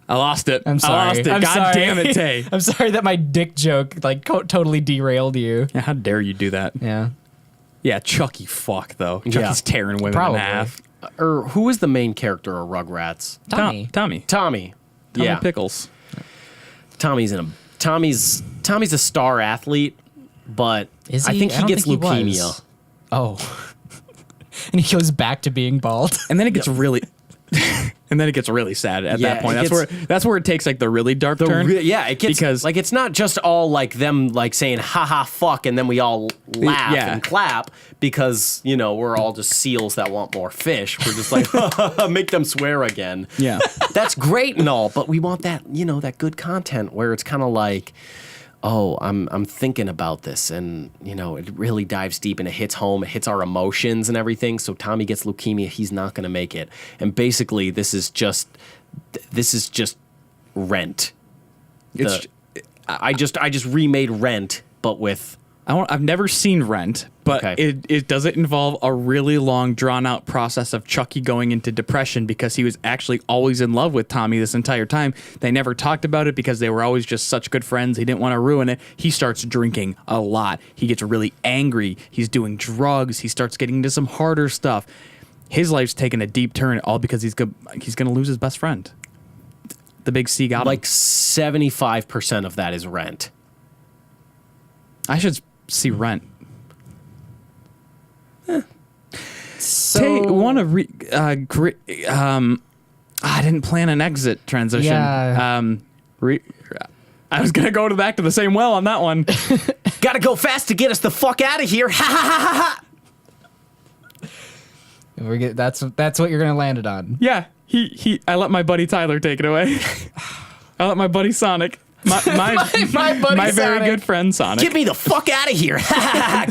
I lost it. I'm sorry. I lost it. I'm God sorry. damn it, Tay. I'm sorry that my dick joke like totally derailed you. Yeah, how dare you do that? Yeah. Yeah, Chucky fuck, though. Chucky's Yeah. tearing women Probably. in half. Or who is the main character of Rugrats? Tommy. Tommy Yeah. Pickles. Tommy's a star athlete, but Is I he? think he don't gets think he leukemia. was. Oh. And he goes back to being bald. And then it gets really... And then it gets really sad at Yeah, that point. it That's where it takes like the really dark turn. It gets because like it's not just all like them like saying ha ha fuck and then we all laugh Yeah. and clap because we're all just seals that want more fish. We're just like make them swear again. Yeah. That's great and all, but we want that that good content where it's kind of like, oh, I'm thinking about this, and it really dives deep and it hits home. It hits our emotions and everything. So Tommy gets leukemia. He's not going to make it. And basically, this is just Rent. I just remade Rent, but with. I've never seen Rent, but Okay. it doesn't involve a really long, drawn-out process of Chucky going into depression because he was actually always in love with Tommy this entire time. They never talked about it because they were always just such good friends. He didn't want to ruin it. He starts drinking a lot. He gets really angry. He's doing drugs. He starts getting into some harder stuff. His life's taken a deep turn, all because he's going to lose his best friend. The big C got him. Like 75% of that is Rent. I should see Rent. So Want to I didn't plan an exit transition. Yeah. I was gonna go back to the same well on that one. Gotta go fast to get us the fuck out of here. Ha ha ha ha ha. that's what you're gonna land it on. Yeah. I let my buddy Tyler take it away. I let my buddy Sonic. My buddy my very Sonic. good friend Sonic. Get me the fuck out of here.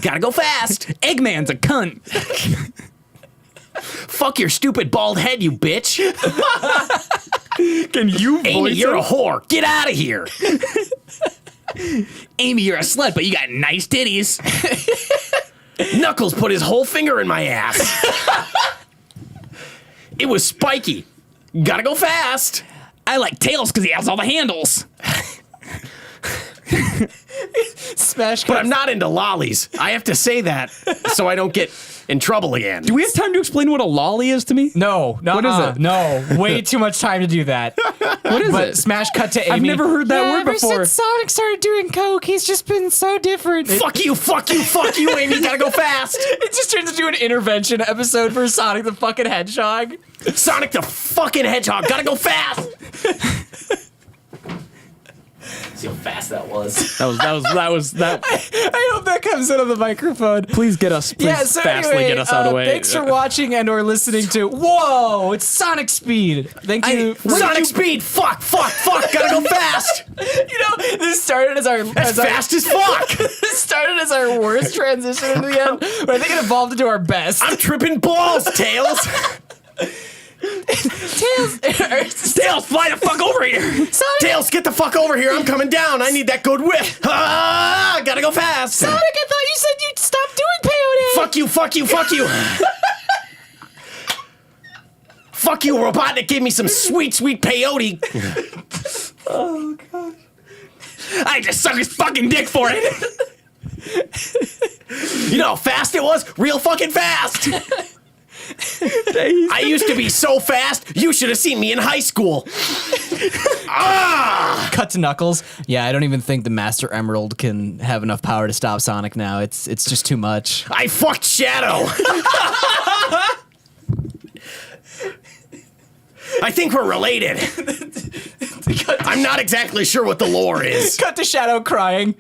Gotta go fast. Eggman's a cunt. Fuck your stupid bald head, you bitch. Can you Amy, voice you're him? a whore. Get out of here. Amy, you're a slut, but you got nice titties. Knuckles put his whole finger in my ass. It was spiky. Gotta go fast. I like Tails because he has all the handles. Smash But cut. I'm not into lollies. I have to say that so I don't get in trouble again. Do we have time to explain what a lolly is to me? No, What is it? No, way too much time to do that. What is But it? Smash cut to Amy. I've never heard that word before. Ever since Sonic started doing coke, he's just been so different. Fuck you, Amy. Gotta go fast. It just turns into an intervention episode for Sonic the fucking Hedgehog. Sonic the fucking Hedgehog. Gotta go fast. See how fast that was. That. I hope that comes out of the microphone. Please get us. Please fastly get us out of the way. Thanks for watching and or listening to. Whoa, it's Sonic Speed. Thank you. Sonic Speed. Fuck. Gotta go fast. You know, this started as our Fast as fuck. This started as our worst transition into the end, but I think it evolved into our best. I'm tripping balls, Tails. Tails, Tails, fly the fuck over here. Sonic, Tails, get the fuck over here. I'm coming down. I need that good whip. Gotta go fast. Sonic, I thought you said you'd stop doing peyote. Fuck you. Fuck you, Robotnik gave me some sweet peyote. Oh god. I just suck his fucking dick for it. You know how fast it was? Real fucking fast. I used to be so fast, you should have seen me in high school. Cut to Knuckles. Yeah, I don't even think the Master Emerald can have enough power to stop Sonic now. It's just too much. I fucked Shadow. I think we're related. I'm not exactly sure what the lore is. Cut to Shadow crying.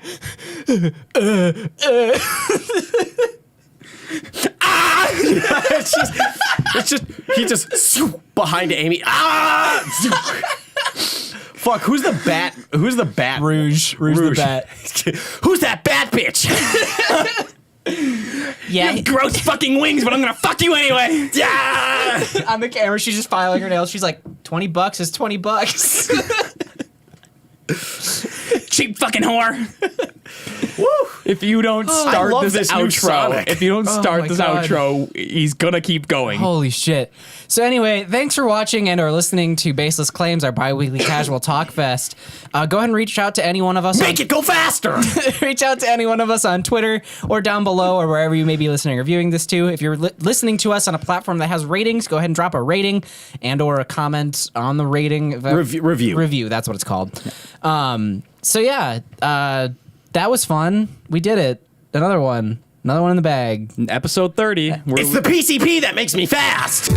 It's just he just behind Amy. Fuck, who's the bat? Who's the bat? Rouge the bat. Who's that bat bitch? Yeah, Gross fucking wings, but I'm gonna fuck you anyway. Yeah. on the camera, she's just filing her nails. She's like, $20 is $20. Cheap fucking whore. If you don't start love this this new outro, Sonic. if you don't start my this God. outro, he's gonna keep going. Holy shit. So anyway, thanks for watching and or listening to Baseless Claims, our bi-weekly casual talk fest. Go ahead and reach out to any one of us. Make it go faster. Reach out to any one of us on Twitter or down below or wherever you may be listening or viewing this to. If you're listening to us on a platform that has ratings, go ahead and drop a rating and or a comment on the rating. Review, that's what it's called. So yeah, that was fun. We did it. Another one in the bag. Episode 30. It's the PCP that makes me fast.